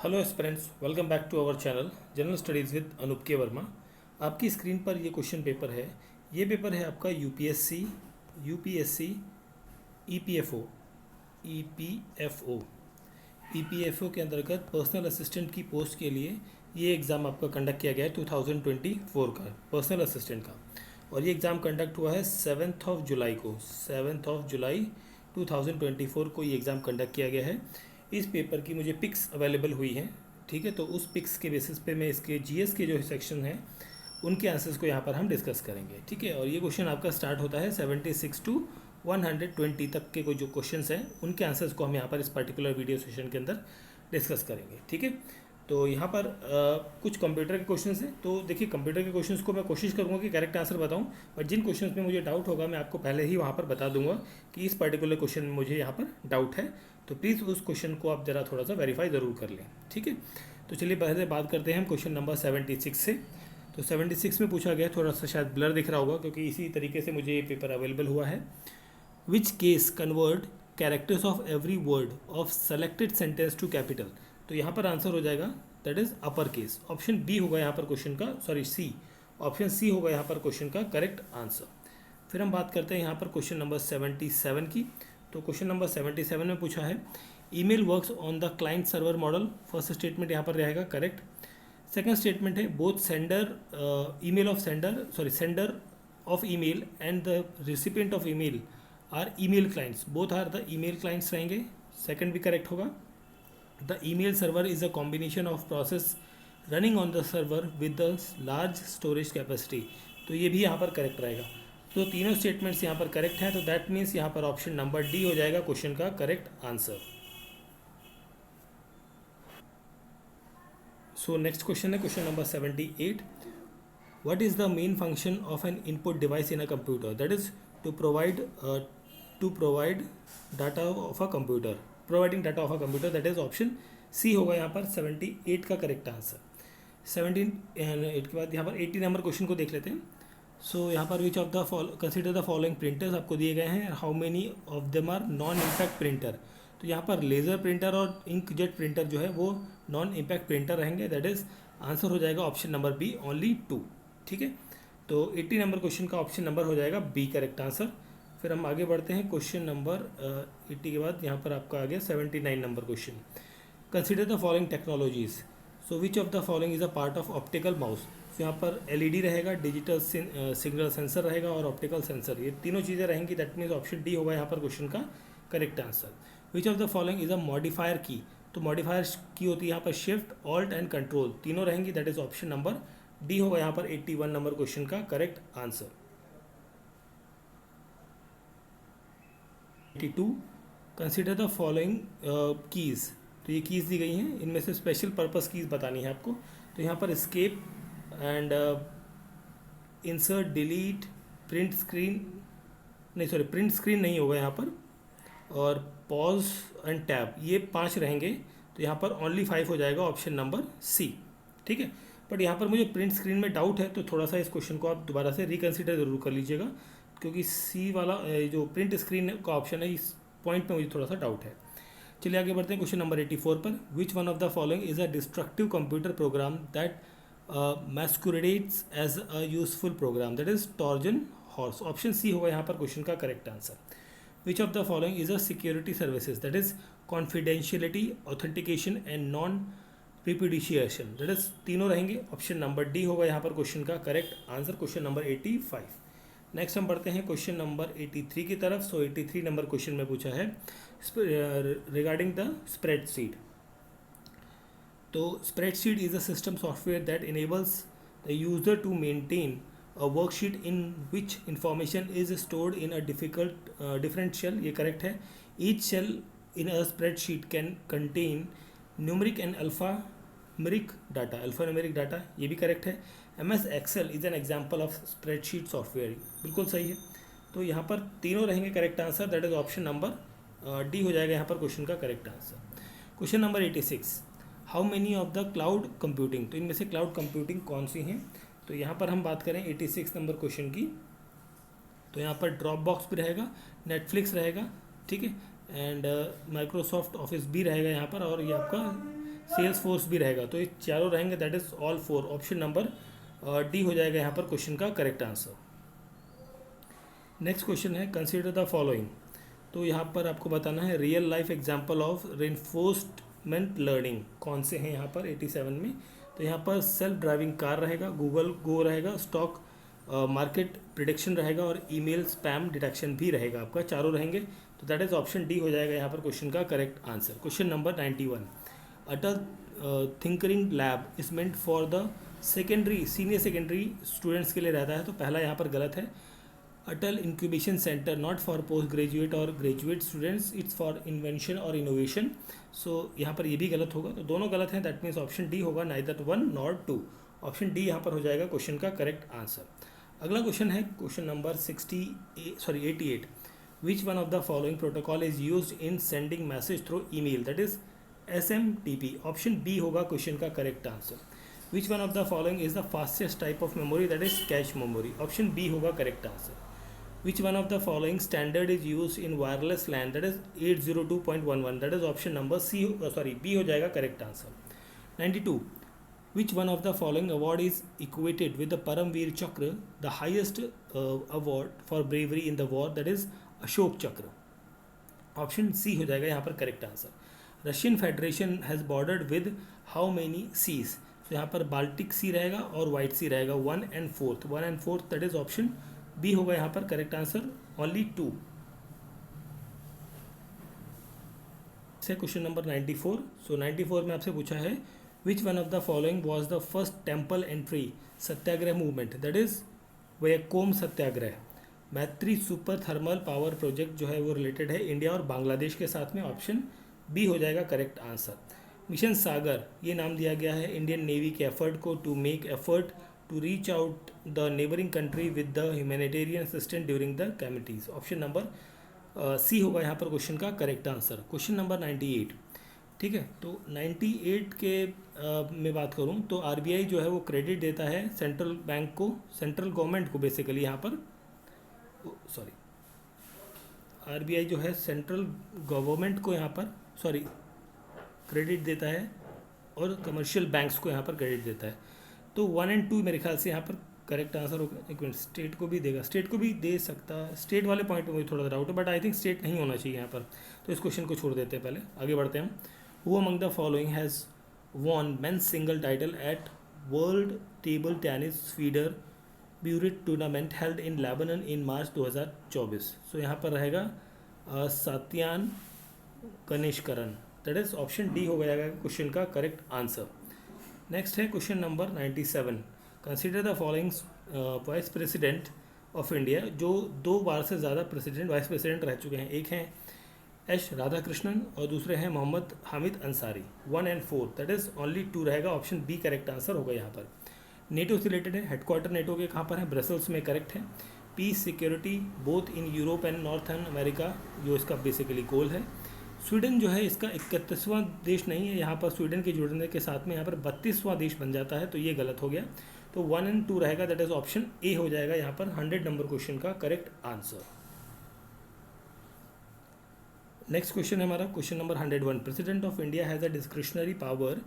Hello aspirants, welcome back to our channel general studies with Anoop K Verma. आपकी screen पर ये question paper है। ये पेपर है आपका यूपीएससी ईपीएफओ ईपीएफओ के अंतर्गत पर्सनल असिस्टेंट की पोस्ट के लिए ये एग्ज़ाम आपका कंडक्ट किया गया है 2024 का पर्सनल असिस्टेंट का। और ये एग्ज़ाम कंडक्ट हुआ है 7 जुलाई 2024 को ये एग्ज़ाम कंडक्ट किया गया है। इस पेपर की मुझे पिक्स अवेलेबल हुई हैं, ठीक है। तो उस पिक्स के बेसिस पे मैं इसके जीएस के जो सेक्शन हैं उनके आंसर्स को यहाँ पर हम डिस्कस करेंगे, ठीक है। और ये क्वेश्चन आपका स्टार्ट होता है 76 टू 120 तक के कोई जो क्वेश्चंस हैं उनके आंसर्स को हम यहाँ पर इस पर्टिकुलर वीडियो सेशन के अंदर डिस्कस करेंगे, ठीक है। तो यहाँ पर कुछ कंप्यूटर के क्वेश्चंस हैं। तो देखिए, कंप्यूटर के क्वेश्चंस को मैं कोशिश करूँगा कि करेक्ट आंसर बताऊँ, बट जिन क्वेश्चंस में मुझे डाउट होगा मैं आपको पहले ही वहाँ पर बता दूंगा कि इस पर्टिकुलर क्वेश्चन में मुझे यहाँ पर डाउट है। तो प्लीज़ उस क्वेश्चन को आप ज़रा थोड़ा सा वेरीफाई ज़रूर कर लें, ठीक है। तो चलिए पहले बात करते हैं हम क्वेश्चन नंबर 76 से। तो 76 में पूछा गया, थोड़ा सा शायद ब्लर दिख रहा होगा क्योंकि इसी तरीके से मुझे ये पेपर अवेलेबल हुआ है। Which case convert characters of every word of selected sentence to capital. तो यहाँ पर आंसर हो जाएगा that is upper case. Option B होगा यहाँ पर क्वेश्चन का, सॉरी सी, ऑप्शन सी होगा यहाँ पर क्वेश्चन का करेक्ट आंसर। फिर हम बात करते हैं यहाँ पर क्वेश्चन नंबर 77 की। तो क्वेश्चन नंबर 77 में पूछा है email works on the client server model. First statement यहाँ पर रहेगा करेक्ट। सेकंड स्टेटमेंट है both sender of email and the recipient of email are email clients, both are the email clients रहेंगे, second भी correct होगा। The email server is a combination of process running on the server with the large storage capacity. तो ये भी यहाँ पर correct रहेगा। तो तीनों स्टेटमेंट्स यहाँ पर करेक्ट हैं, तो दैट मीन्स यहाँ पर ऑप्शन नंबर डी हो जाएगा क्वेश्चन का correct answer. So next question है question number 78। What is the main function of an input device in a computer? That is to provide data of a computer, providing data of a computer. That is option C होगा यहाँ पर 78 का correct answer. 78 के बाद यहाँ पर 80 number question को देख लेते हैं। सो यहाँ पर which of the consider the following printers आपको दिए गए हैं, how many of them are non impact printer. तो यहाँ पर लेज़र प्रिंटर और इंकजेट प्रिंटर जो है वो नॉन इम्पैक्ट प्रिंटर रहेंगे। दैट इज आंसर हो जाएगा ऑप्शन नंबर बी, ओनली 2, ठीक है। तो 80 नंबर क्वेश्चन का ऑप्शन नंबर हो जाएगा बी करेक्ट आंसर। फिर हम आगे बढ़ते हैं क्वेश्चन नंबर 80 के बाद यहाँ पर आपका आ गया 79 number question. Consider the following technologies. So which of the following is a part of optical mouse. तो यहाँ पर एलईडी रहेगा, डिजिटल सिग्नल सेंसर रहेगा और ऑप्टिकल सेंसर, ये तीनों चीज़ें रहेंगी। दैट मीन्स ऑप्शन डी होगा यहाँ पर क्वेश्चन का correct answer. Which of the following is a modifier की। तो मॉडिफायर की होती है यहाँ पर शिफ्ट, ऑल्ट एंड कंट्रोल, तीनों रहेंगी। That is option number D होगा यहाँ पर 81 नंबर क्वेश्चन का correct answer. 82 consider the following keys. तो ये कीज़ दी गई हैं, इनमें से स्पेशल पर्पस कीज़ बतानी है आपको। तो यहाँ पर escape and insert, delete, print screen नहीं होगा यहाँ पर, और पॉज एंड टैब, ये 5 रहेंगे। तो यहाँ पर ओनली 5 हो जाएगा ऑप्शन नंबर सी, ठीक है। बट यहाँ पर मुझे प्रिंट स्क्रीन में डाउट है, तो थोड़ा सा इस क्वेश्चन को आप दोबारा से रिकन्सिडर ज़रूर कर लीजिएगा, क्योंकि सी वाला जो प्रिंट स्क्रीन का ऑप्शन है इस पॉइंट में मुझे थोड़ा सा डाउट है। चलिए आगे बढ़ते हैं क्वेश्चन नंबर 84 पर। Which one of the following is a destructive computer program that masquerades as a useful program. That is Trojan horse. Option C होगा यहाँ पर क्वेश्चन का correct answer. Which of the following is a security services. That is confidentiality, authentication and non repudiation. That is तीनों रहेंगे। Option number D होगा यहाँ पर question का correct answer, question number 85। Next हम बढ़ते हैं क्वेश्चन नंबर 83 की तरफ। सो 83 नंबर क्वेश्चन में पूछा है रिगार्डिंग द स्प्रेडशीट। तो spreadsheet is a system software that enables the user to maintain a worksheet in which information is stored in a different cell, ये करेक्ट है। Each cell in a spreadsheet can contain numeric and alphanumeric data, ये भी correct है। MS Excel is an example of spreadsheet software, बिल्कुल सही है। तो यहाँ पर तीनों रहेंगे correct answer. That is option number D हो जाएगा यहाँ पर क्वेश्चन का correct answer. Question number 86, how many of the cloud computing. तो इनमें से क्लाउड कंप्यूटिंग कौन सी हैं? तो यहाँ पर हम बात करें 86 नंबर क्वेश्चन की, तो यहाँ पर ड्रॉप बॉक्स भी रहेगा, नेटफ्लिक्स रहेगा, ठीक है, एंड माइक्रोसॉफ्ट ऑफिस भी रहेगा यहाँ पर, और ये आपका सेल्स फोर्स भी रहेगा, तो ये चारों रहेंगे, that is all four. Option number D हो जाएगा यहाँ पर क्वेश्चन का करेक्ट आंसर। नेक्स्ट क्वेश्चन है कंसीडर द फॉलोइंग। तो यहाँ पर आपको बताना है real life example of reinforcement learning कौन से हैं यहाँ पर 87 में। तो यहाँ पर सेल्फ ड्राइविंग कार रहेगा, गूगल गो रहेगा, स्टॉक मार्केट प्रिडिक्शन रहेगा और ईमेल स्पैम डिटेक्शन भी रहेगा, आपका चारों रहेंगे। तो दैट इज ऑप्शन डी हो जाएगा यहाँ पर क्वेश्चन का correct answer. Question number 91, Atal tinkering lab is meant for the secondary senior secondary students के लिए रहता है, तो पहला यहाँ पर गलत है। Atal incubation centre not for post graduate और graduate students, it's for invention और इनोवेशन। सो यहाँ पर ये भी गलत होगा, तो दोनों गलत हैं, दैट मीन्स ऑप्शन डी होगा, नाइदर 1 नॉर 2। ऑप्शन डी यहाँ पर हो जाएगा क्वेश्चन का करेक्ट आंसर। अगला क्वेश्चन है question number 88, which one of the following protocol is use in sending message through email, that is SMTP। Option B होगा question का correct answer. Which one of the following is the fastest type of memory, that is cache memory. Option B होगा correct answer. Which one of the following standard is used in wireless LAN, that is 802.11, that is option number B हो जाएगा correct answer। 92, which one of the following award is equated with the Paramveer Chakra, the highest award for bravery in the war, that is Ashok Chakra। Option C हो जाएगा यहाँ पर correct answer. Russian federation has bordered with how many seas, तो यहाँ पर Baltic सी रहेगा और white सी रहेगा, 1 and 4, that is option B होगा यहाँ पर करेक्ट आंसर, ओनली 2। से क्वेश्चन नंबर 94, सो 94 में आपसे पूछा है which one of the following was the first temple entry Satyagraha movement, that is Vaikom Satyagraha. Maitri super thermal power project जो है वो रिलेटेड है इंडिया और बांग्लादेश के साथ में, ऑप्शन बी हो जाएगा करेक्ट आंसर। मिशन सागर ये नाम दिया गया है इंडियन नेवी के एफर्ट को to make effort to reach out the neighboring country with the humanitarian assistance during the calamities। Option number C होगा यहाँ पर क्वेश्चन का करेक्ट आंसर। क्वेश्चन नंबर 98, ठीक है, तो 98 के में बात करूँ तो RBI जो है वो क्रेडिट देता है सेंट्रल बैंक को, सेंट्रल गवर्नमेंट को बेसिकली यहाँ पर, RBI जो है सेंट्रल गवर्नमेंट को यहाँ पर क्रेडिट देता है और कमर्शियल बैंक्स को यहाँ पर क्रेडिट देता है। तो 1 and 2 मेरे ख्याल से यहाँ पर करेक्ट आंसर होगा। एक मिनट, स्टेट को भी देगा, स्टेट को भी दे सकता, स्टेट वाले पॉइंट में मुझे थोड़ा डाउट है, बट आई थिंक स्टेट नहीं होना चाहिए यहाँ पर, तो इस क्वेश्चन को छोड़ देते हैं, पहले आगे बढ़ते हैं। Who among the following has won men's single title at world table tennis feeder Beirut tournament held in Lebanon in March 2024। सो यहाँ पर रहेगा सात्यान कनिष्करन, दैट इज ऑप्शन डी हो जाएगा क्वेश्चन का करेक्ट आंसर। नेक्स्ट है question number 97, consider the following vice president of India, जो 2 बार से ज़्यादा प्रेसिडेंट वाइस प्रेसिडेंट रह चुके हैं। एक हैं एस राधाकृष्णन और दूसरे हैं Mohammad Hamid Ansari, 1 and 4, that is only 2 रहेगा, ऑप्शन बी करेक्ट आंसर होगा यहाँ पर। नेटो से रिलेटेड है, हेडक्वार्टर नेटो के कहाँ पर है, ब्रसल्स में, करेक्ट है। Piece security both in Europe and northern America जो इसका बेसिकली गोल है। स्वीडन जो है इसका 31वां देश नहीं है, यहाँ पर स्वीडन के जुड़ने के साथ में यहाँ पर 32वां देश बन जाता है, तो ये गलत हो गया, तो 1 and 2 रहेगा, दैट इज ऑप्शन ए हो जाएगा यहाँ पर 100 नंबर क्वेश्चन का करेक्ट आंसर। नेक्स्ट क्वेश्चन है हमारा question number 101, president of India has a discretionary power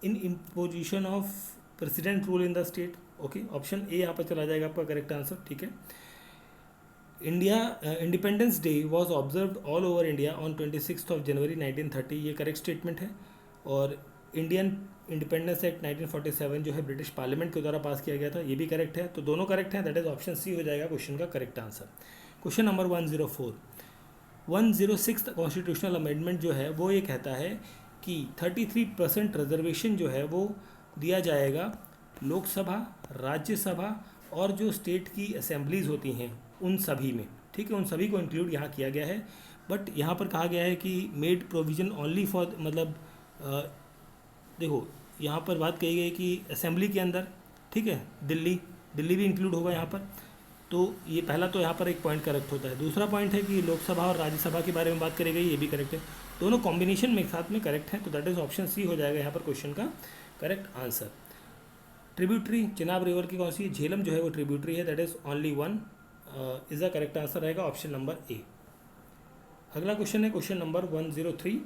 in imposition of president rule in the state. Okay, option A यहाँ पर चला जाएगा आपका करेक्ट आंसर, ठीक है। India independence day was observed all over India on 26 जनवरी 1930, ये correct statement है। और इंडियन इंडिपेंडेंस एक्ट 1947 जो है ब्रिटिश पार्लियामेंट के द्वारा पास किया गया था, ये भी करेक्ट है, तो दोनों करेक्ट हैं, दैट इज ऑप्शन सी हो जाएगा क्वेश्चन का correct answer. Question number 104, 106 constitutional amendment जो है वो ये कहता है कि 33% रिजर्वेशन जो है वो दिया जाएगा लोकसभा, राज्यसभा और जो स्टेट की असेंबलीज होती हैं उन सभी में, ठीक है, उन सभी को इंक्लूड यहाँ किया गया है। बट यहाँ पर कहा गया है कि मेड प्रोविज़न ओनली फॉर, मतलब देखो यहाँ पर बात कही गई कि असेंबली के अंदर, ठीक है, दिल्ली भी इंक्लूड होगा यहाँ पर, तो ये पहला तो यहाँ पर एक पॉइंट करेक्ट होता है। दूसरा पॉइंट है कि लोकसभा और राज्यसभा के बारे में बात करी गई, ये भी करेक्ट है, दोनों कॉम्बिनेशन में एक साथ में करेक्ट है, तो दैट इज ऑप्शन सी हो जाएगा यहाँ पर क्वेश्चन का correct answer. Tributary Chenab river की कौन सी, झेलम जो है वो ट्रिब्यूटरी है, that is only 1 is the correct answer रहेगा ऑप्शन नंबर ए। अगला क्वेश्चन है question number 103,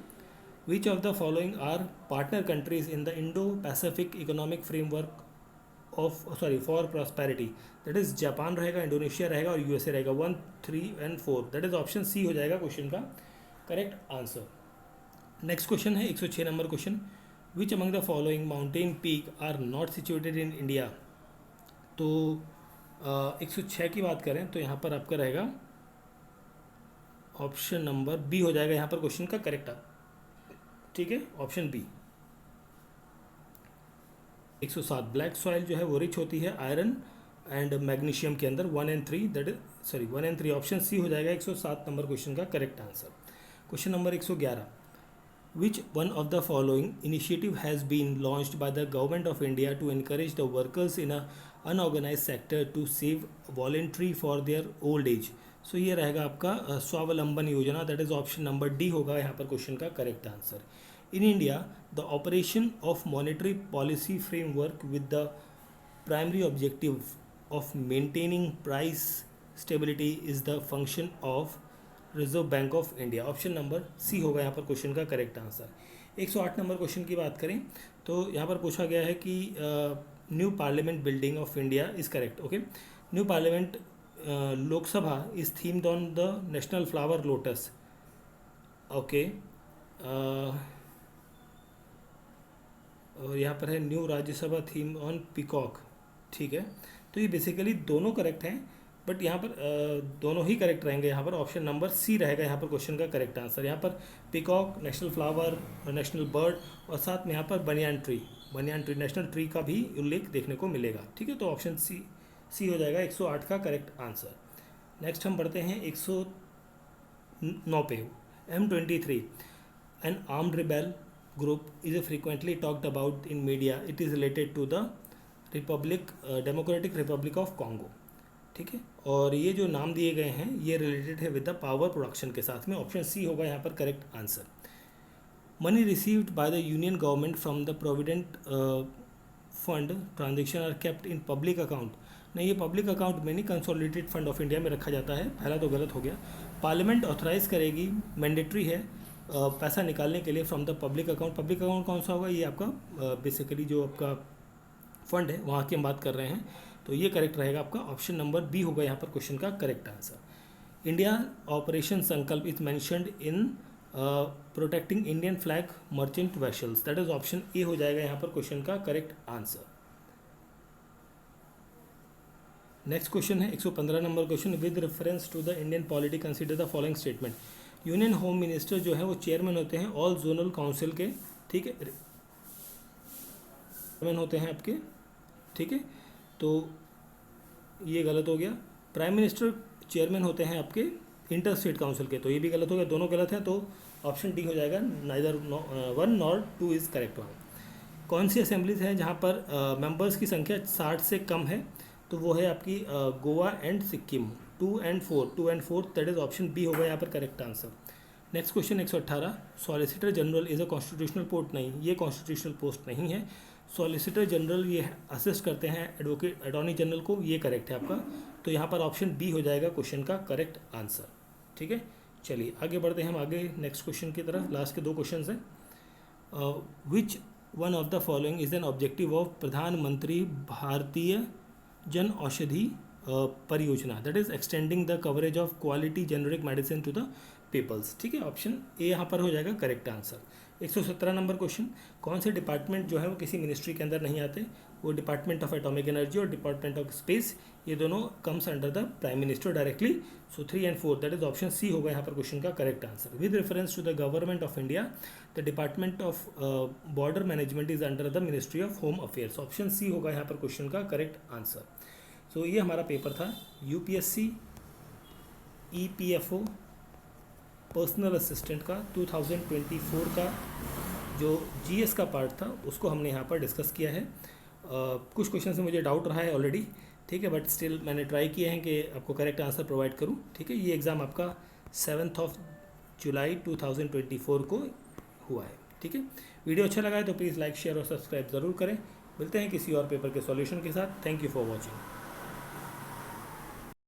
which of the following are partner countries in the Indo Pacific economic framework for prosperity, that is Japan रहेगा, Indonesia रहेगा और USA रहेगा। 1, 3 and 4, that is option C हो जाएगा question का correct answer. Next question है 106 number question, which among the following mountain peak are not situated in India. तो 106 की बात करें तो यहाँ पर आपका रहेगा ऑप्शन नंबर बी हो जाएगा यहाँ पर क्वेश्चन का करेक्ट। ठीक है, ऑप्शन बी। 107 ब्लैक सॉइल जो है वो रिच होती है आयरन एंड मैग्नीशियम के अंदर। 1 and 3 that is 1 and 3 option C हो जाएगा 107 नंबर क्वेश्चन का correct answer. Question number 111, which one of the following initiative has been launched by the government of India to encourage the workers in a unorganized sector to save voluntary for their old age। So ये रहेगा आपका Swavalamban Yojana, that is option number D होगा यहाँ पर question का correct answer. In India the operation of monetary policy framework with the primary objective of maintaining price stability is the function of Reserve Bank of India. Option number C होगा यहाँ पर question का correct answer. 108 number question की बात करें तो यहाँ पर पूछा गया है कि new parliament building of India is correct. Okay, new parliament Lok Sabha is themed on the national flower lotus. Okay, और यहाँ पर है new Rajya Sabha theme on peacock. ठीक है, तो ये बेसिकली दोनों करेक्ट हैं, बट यहाँ पर दोनों ही करेक्ट रहेंगे। यहाँ पर ऑप्शन नंबर सी रहेगा यहाँ पर क्वेश्चन का करेक्ट आंसर। यहाँ पर peacock national flower, national bird और साथ में यहाँ पर बनियान ट्री नेशनल ट्री का भी उल्लेख देखने को मिलेगा। ठीक है, तो ऑप्शन सी हो जाएगा 108 का करेक्ट आंसर। नेक्स्ट हम बढ़ते हैं 109 पे। M23 an armed rebel group is frequently talked about in media, it is related to the Democratic Republic of Congo. ठीक है, और ये जो नाम दिए गए हैं ये रिलेटेड है विद द पावर प्रोडक्शन के साथ में। ऑप्शन सी होगा यहाँ पर correct answer. Money received by the Union government from the provident fund transaction are kept in public account. नहीं, ये पब्लिक अकाउंट में नहीं, कंसोलिडेटेड फंड ऑफ इंडिया में रखा जाता है। पहला तो गलत हो गया। पार्लियामेंट ऑथराइज करेगी, मैंडेटरी है पैसा निकालने के लिए from the public account. Public account कौन सा होगा? ये आपका बेसिकली जो आपका फंड है वहाँ की हम बात कर रहे हैं, तो ये करेक्ट रहेगा आपका ऑप्शन नंबर बी होगा यहाँ पर क्वेश्चन का करेक्ट आंसर। इंडिया ऑपरेशन संकल्प is mentioned in protecting Indian flag merchant vessels, that is option A हो जाएगा यहाँ पर क्वेश्चन का करेक्ट आंसर। नेक्स्ट क्वेश्चन है 115 number question, with reference to the Indian polity consider the following statement. Union home minister जो है वो chairman होते हैं ऑल जोनल काउंसिल के। ठीक है, चेयरमैन होते हैं आपके। ठीक है, तो ये गलत हो गया। प्राइम मिनिस्टर चेयरमैन होते हैं आपके इंटर स्टेट काउंसिल के, तो ये भी गलत हो गया, दोनों गलत हैं, तो ऑप्शन डी हो जाएगा, neither 1 nor 2 is correct one. कौन सी असेंबलीज है जहाँ पर मेंबर्स की संख्या 60 से कम है? तो वो है आपकी Goa and Sikkim. 2 and 4 that is option B होगा यहाँ पर correct answer. Next question 118, solicitor general is a constitutional post. नहीं, ये कॉन्स्टिट्यूशनल पोस्ट नहीं है। सॉलिसिटर जनरल ये असिस्ट करते हैं एडवोकेट अटॉर्नी जनरल को, ये करेक्ट है आपका, तो यहाँ पर ऑप्शन बी हो जाएगा क्वेश्चन का करेक्ट आंसर। ठीक है, चलिए आगे बढ़ते हैं हम आगे नेक्स्ट क्वेश्चन की तरफ। लास्ट के 2 क्वेश्चन हैं। Which one of the following is an objective of Pradhan Mantri Bharatiya Jan Aushadhi Pariyojana, that is extending the coverage of quality generic medicine to the peoples. ठीक है, ऑप्शन ए यहाँ पर हो जाएगा करेक्ट आंसर। 117 नंबर क्वेश्चन, कौन से डिपार्टमेंट जो है वो किसी मिनिस्ट्री के अंदर नहीं आते? वो डिपार्टमेंट ऑफ एटॉमिक एनर्जी और डिपार्टमेंट ऑफ स्पेस, ये दोनों comes under the prime minister directly. So 3 and 4 that is option C होगा यहाँ पर क्वेश्चन का correct answer. With reference to the government of India the department of border management is under the ministry of home affairs. Option C होगा यहाँ पर question का correct answer. सो ये हमारा पेपर था यूपीएससी ईपीएफओ पर्सनल असिस्टेंट का 2024 का जो जीएस का पार्ट था उसको हमने यहाँ पर डिस्कस किया है। कुछ क्वेश्चन से मुझे डाउट रहा है ऑलरेडी, ठीक है, बट स्टिल मैंने ट्राई किए हैं कि आपको करेक्ट आंसर प्रोवाइड करूँ। ठीक है, ये एग्ज़ाम आपका 7 जुलाई 2024 को हुआ है। ठीक है, वीडियो अच्छा लगा है तो प्लीज़ लाइक शेयर और सब्सक्राइब ज़रूर करें। मिलते हैं किसी और पेपर के सॉल्यूशन के साथ। Thank you for watching.